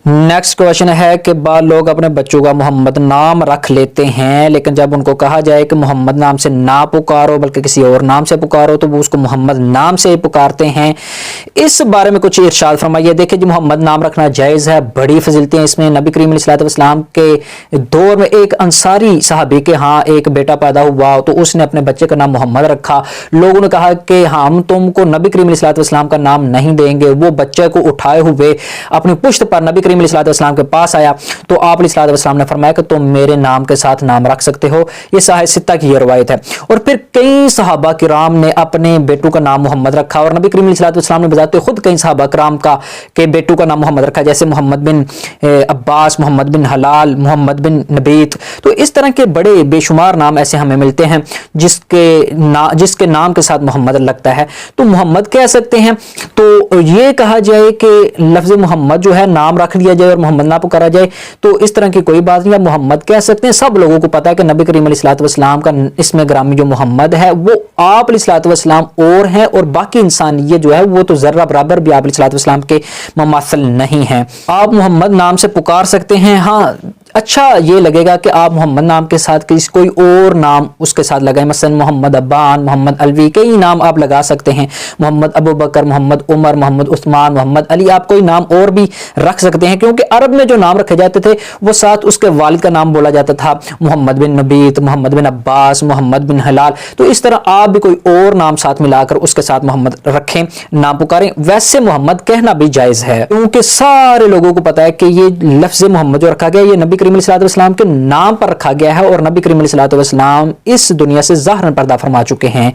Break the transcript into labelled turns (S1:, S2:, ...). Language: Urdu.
S1: نیکسٹ کوشچن ہے کہ بعض لوگ اپنے بچوں کا محمد نام رکھ لیتے ہیں، لیکن جب ان کو کہا جائے کہ محمد نام سے نہ پکارو بلکہ کسی اور نام سے پکارو تو وہ اس کو محمد نام سے ہی پکارتے ہیں۔ اس بارے میں کچھ ارشاد فرمائیے۔ دیکھیں جی، محمد نام رکھنا جائز ہے، بڑی فضیلتیں اس میں۔ نبی کریم علیہ السلام کے دور میں ایک انصاری صحابی کے ہاں ایک بیٹا پیدا ہوا تو اس نے اپنے بچے کا نام محمد رکھا۔ لوگوں نے کہا کہ ہم تم کو نبی کریم علیہ السلام کا نام نہیں دیں گے۔ وہ بچے کو اٹھائے ہوئے اپنی پشت پر نبی کریم علیہ السلام کے پاس آیا تو آپ علیہ السلام نے فرمایا کہ تم میرے نام کے ساتھ نام رکھ سکتے ہو۔ یہ صحیح ستہ کی یہ روایت ہے۔ اور پھر کئی صحابہ کرام نے اپنے بیٹوں کا نام محمد رکھا، اور نبی کریم علیہ السلام نے بذات خود کئی صحابہ کرام کا کے بیٹوں کا نام محمد رکھا، جیسے محمد بن عباس، محمد بن حلال، محمد بن نبیت۔ تو اس طرح کے بڑے بے شمار نام ایسے ہمیں ملتے ہیں جس کے نام کے ساتھ محمد لگتا ہے تو محمد کہہ سکتے ہیں۔ تو یہ کہا جائے کہ لفظ محمد جو ہے نام رکھ لیا جائے اور محمد نہ پکارا جائے تو اس طرح کی کوئی بات نہیں ہے، محمد کہہ سکتے ہیں۔ سب لوگوں کو پتا ہے کہ نبی کریم علیہ السلام کا اسم گرامی جو محمد ہے وہ آپ علیہ السلام اور ہیں، اور باقی انسانیت جو ہے وہ تو ذرہ برابر بھی آپ علیہ السلام کے مماثل نہیں ہیں۔ آپ محمد نام سے پکار سکتے ہیں، ہاں اچھا یہ لگے گا کہ آپ محمد نام کے ساتھ کوئی اور نام اس کے ساتھ لگائیں، مثلا محمد ابان، محمد الوی، کئی نام آپ لگا سکتے ہیں، محمد ابو بکر، محمد عمر، محمد عثمان، محمد علی، آپ کوئی نام اور بھی رکھ سکتے ہیں، کیونکہ عرب میں جو نام رکھے جاتے تھے وہ ساتھ اس کے والد کا نام بولا جاتا تھا، محمد بن نبیت، محمد بن عباس، محمد بن حلال۔ تو اس طرح آپ بھی کوئی اور نام ساتھ ملا کر اس کے ساتھ محمد رکھیں، نام پکاریں۔ ویسے محمد کہنا بھی جائز ہے کیونکہ سارے لوگوں کو پتا ہے کہ یہ لفظ محمد جو رکھا گیا یہ نبی کریم علیہ السلام کے نام پر رکھا گیا ہے، اور نبی کریم علیہ السلام اس دنیا سے ظاہراً پردہ فرما چکے ہیں۔